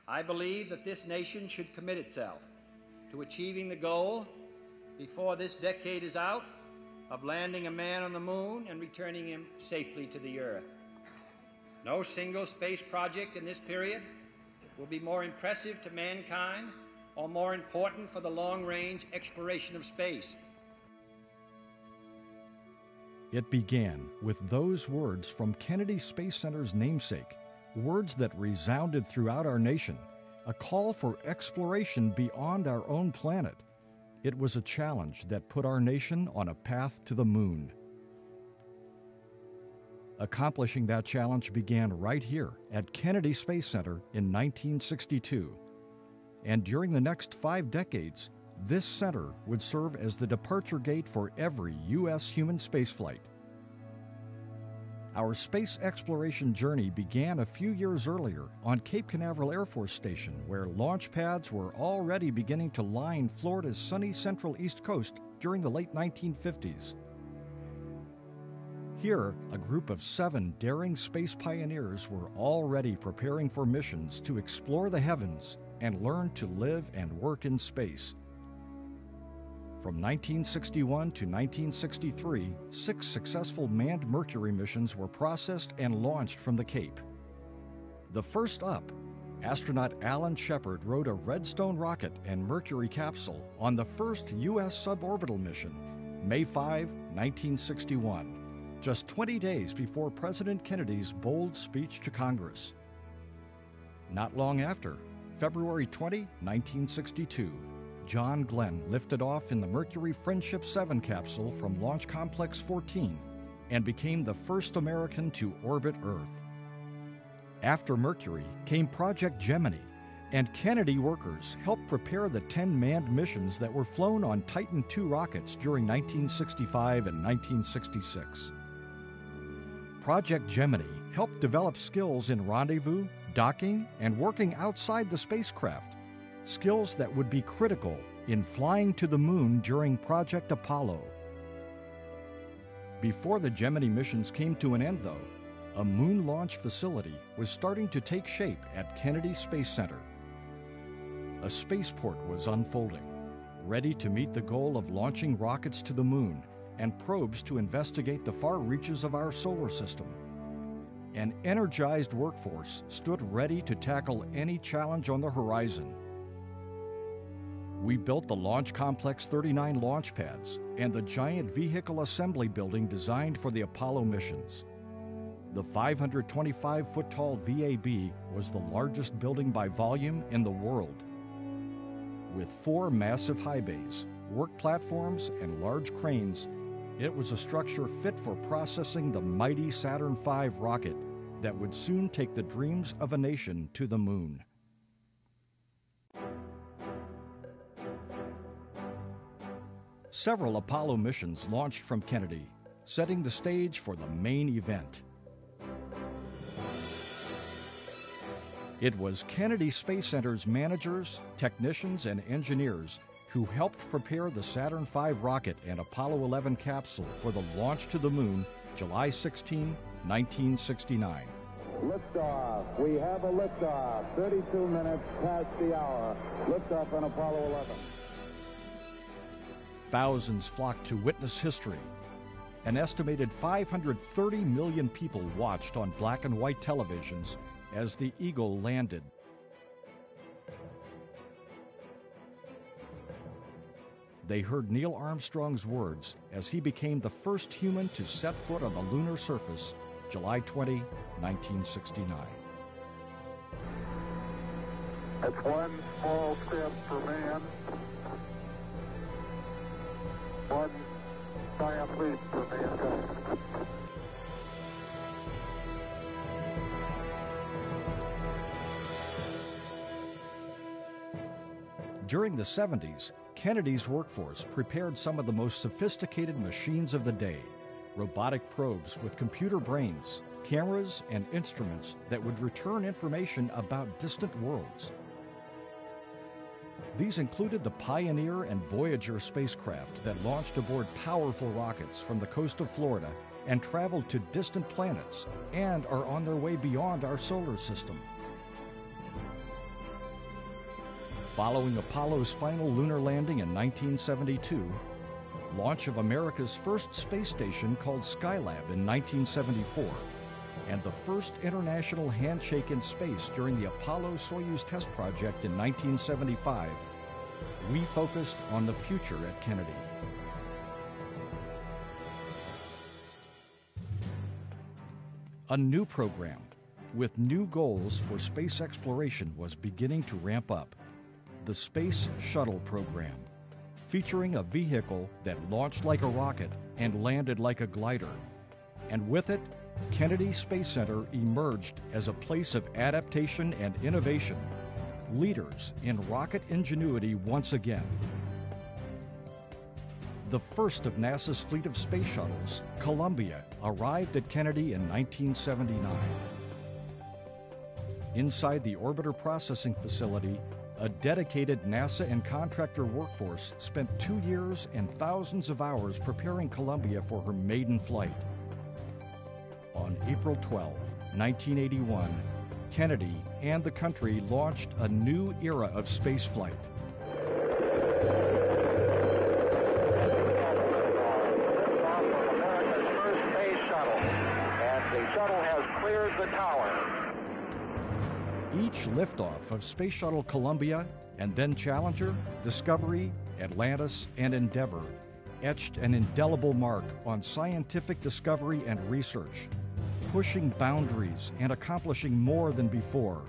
I believe that this nation should commit itself to achieving the goal, before this decade is out, of landing a man on the moon and returning him safely to the Earth. No single space project in this period will be more impressive to mankind or more important for the long-range exploration of space. It began with those words from Kennedy Space Center's namesake, words that resounded throughout our nation, a call for exploration beyond our own planet. It was a challenge that put our nation on a path to the moon. Accomplishing that challenge began right here at Kennedy Space Center in 1962. And during the next 5 decades, this center would serve as the departure gate for every U.S. human spaceflight. Our space exploration journey began a few years earlier on Cape Canaveral Air Force Station, where launch pads were already beginning to line Florida's sunny central east coast during the late 1950s. Here, a group of 7 daring space pioneers were already preparing for missions to explore the heavens and learn to live and work in space. From 1961 to 1963, 6 successful manned Mercury missions were processed and launched from the Cape. The first up, astronaut Alan Shepard rode a Redstone rocket and Mercury capsule on the first U.S. suborbital mission, May 5, 1961, just 20 days before President Kennedy's bold speech to Congress. Not long after, February 20, 1962, John Glenn lifted off in the Mercury Friendship 7 capsule from Launch Complex 14 and became the first American to orbit Earth. After Mercury came Project Gemini, and Kennedy workers helped prepare the 10 manned missions that were flown on Titan II rockets during 1965 and 1966. Project Gemini helped develop skills in rendezvous, docking, and working outside the spacecraft, skills that would be critical in flying to the moon during Project Apollo. Before the Gemini missions came to an end, though, a moon launch facility was starting to take shape at Kennedy Space Center. A spaceport was unfolding, ready to meet the goal of launching rockets to the moon and probes to investigate the far reaches of our solar system. An energized workforce stood ready to tackle any challenge on the horizon. We built the Launch Complex 39 launch pads and the giant vehicle assembly building designed for the Apollo missions. The 525-foot-tall VAB was the largest building by volume in the world. With 4 massive high bays, work platforms, and large cranes, it was a structure fit for processing the mighty Saturn V rocket that would soon take the dreams of a nation to the moon. Several Apollo missions launched from Kennedy, setting the stage for the main event. It was Kennedy Space Center's managers, technicians, and engineers who helped prepare the Saturn V rocket and Apollo 11 capsule for the launch to the moon, July 16, 1969. Liftoff. We have a liftoff. 32 minutes past the hour. Liftoff on Apollo 11. Thousands flocked to witness history. An estimated 530 million people watched on black and white televisions as the Eagle landed. They heard Neil Armstrong's words as he became the first human to set foot on the lunar surface, July 20, 1969. It's one small step for man, one giant leap for mankind. During the 70s, Kennedy's workforce prepared some of the most sophisticated machines of the day, robotic probes with computer brains, cameras, and instruments that would return information about distant worlds. These included the Pioneer and Voyager spacecraft that launched aboard powerful rockets from the coast of Florida and traveled to distant planets and are on their way beyond our solar system. Following Apollo's final lunar landing in 1972, launch of America's first space station called Skylab in 1974, and the first international handshake in space during the Apollo-Soyuz test project in 1975, we focused on the future at Kennedy. A new program with new goals for space exploration was beginning to ramp up, the Space Shuttle Program, featuring a vehicle that launched like a rocket and landed like a glider. And with it, Kennedy Space Center emerged as a place of adaptation and innovation, leaders in rocket ingenuity once again. The first of NASA's fleet of space shuttles, Columbia, arrived at Kennedy in 1979. Inside the orbiter processing facility, a dedicated NASA and contractor workforce spent 2 years and thousands of hours preparing Columbia for her maiden flight. On April 12, 1981, Kennedy and the country launched a new era of spaceflight. America's first space shuttle, and the shuttle has cleared the tower. Each liftoff of Space Shuttle Columbia and then Challenger, Discovery, Atlantis, and Endeavour etched an indelible mark on scientific discovery and research, pushing boundaries and accomplishing more than before.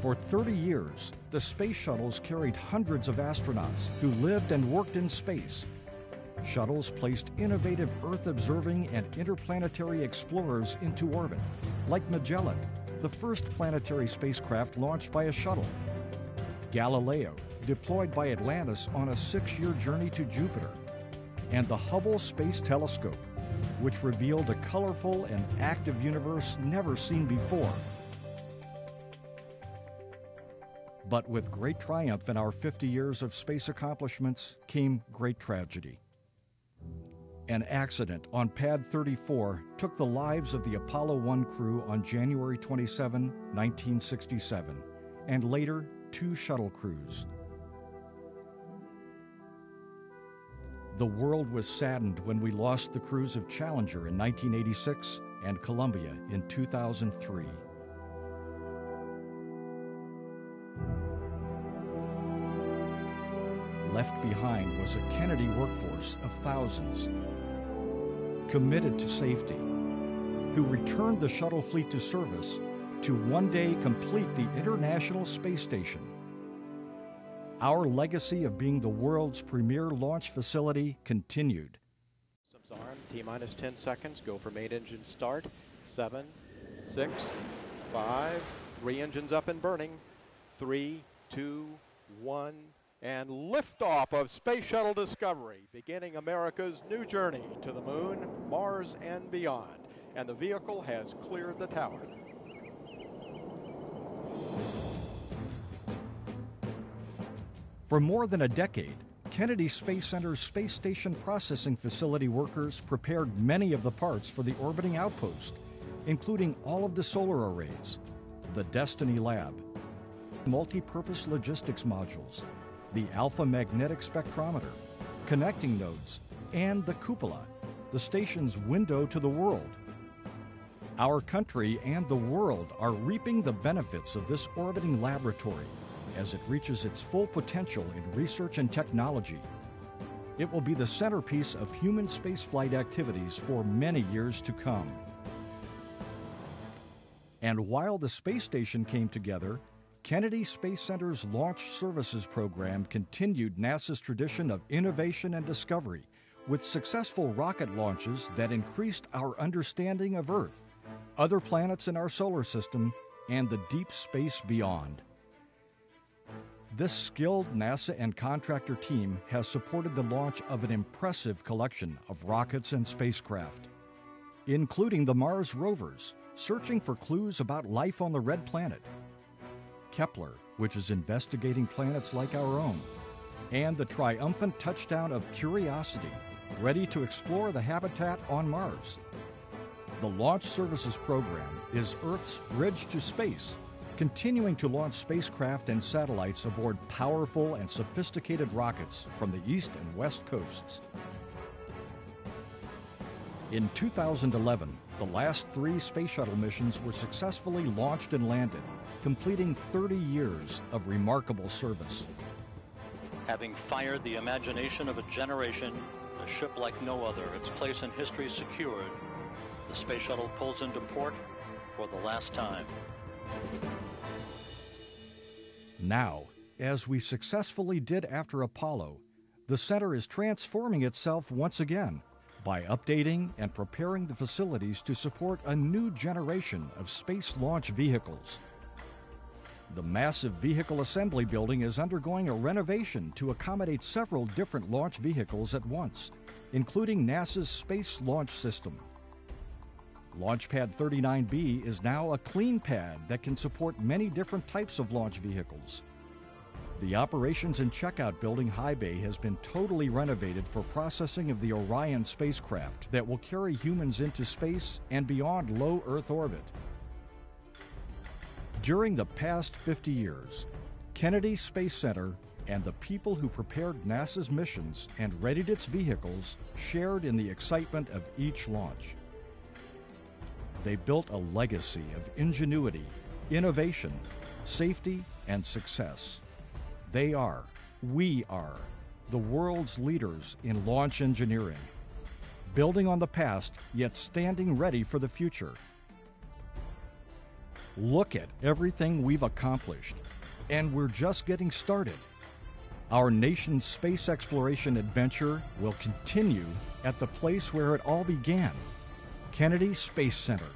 For 30 years, the space shuttles carried hundreds of astronauts who lived and worked in space. Shuttles placed innovative Earth-observing and interplanetary explorers into orbit, like Magellan, the first planetary spacecraft launched by a shuttle. Galileo, deployed by Atlantis on a 6-year journey to Jupiter. And the Hubble Space Telescope, which revealed a colorful and active universe never seen before. But with great triumph in our 50 years of space accomplishments came great tragedy. An accident on Pad 34 took the lives of the Apollo 1 crew on January 27, 1967, and later 2 shuttle crews. The world was saddened when we lost the crews of Challenger in 1986 and Columbia in 2003. Left behind was a Kennedy workforce of thousands, committed to safety, who returned the shuttle fleet to service to one day complete the International Space Station. Our legacy of being the world's premier launch facility continued. Systems armed, T-minus 10 seconds, go for main engine start. 7, 6, 5, 3 engines up and burning. 3, 2, 1, and liftoff of Space Shuttle Discovery, beginning America's new journey to the moon, Mars, and beyond. And the vehicle has cleared the tower. For more than a decade, Kennedy Space Center's Space Station Processing Facility workers prepared many of the parts for the orbiting outpost, including all of the solar arrays, the Destiny Lab, multi-purpose logistics modules, the Alpha Magnetic Spectrometer, connecting nodes, and the cupola, the station's window to the world. Our country and the world are reaping the benefits of this orbiting laboratory as it reaches its full potential in research and technology. It will be the centerpiece of human spaceflight activities for many years to come. And while the space station came together, Kennedy Space Center's Launch Services Program continued NASA's tradition of innovation and discovery with successful rocket launches that increased our understanding of Earth, other planets in our solar system, and the deep space beyond. This skilled NASA and contractor team has supported the launch of an impressive collection of rockets and spacecraft, including the Mars rovers, searching for clues about life on the red planet, Kepler, which is investigating planets like our own, and the triumphant touchdown of Curiosity, ready to explore the habitat on Mars. The Launch Services Program is Earth's bridge to space, continuing to launch spacecraft and satellites aboard powerful and sophisticated rockets from the east and west coasts. In 2011, the last 3 space shuttle missions were successfully launched and landed, completing 30 years of remarkable service. Having fired the imagination of a generation, a ship like no other, its place in history secured, the space shuttle pulls into port for the last time. Now, as we successfully did after Apollo, the center is transforming itself once again by updating and preparing the facilities to support a new generation of space launch vehicles. The massive vehicle assembly building is undergoing a renovation to accommodate several different launch vehicles at once, including NASA's Space Launch System. Launch Pad 39B is now a clean pad that can support many different types of launch vehicles. The Operations and Checkout Building High Bay has been totally renovated for processing of the Orion spacecraft that will carry humans into space and beyond low Earth orbit. During the past 50 years, Kennedy Space Center and the people who prepared NASA's missions and readied its vehicles shared in the excitement of each launch. They built a legacy of ingenuity, innovation, safety, and success. We are, the world's leaders in launch engineering, building on the past, yet standing ready for the future. Look at everything we've accomplished, and we're just getting started. Our nation's space exploration adventure will continue at the place where it all began, Kennedy Space Center.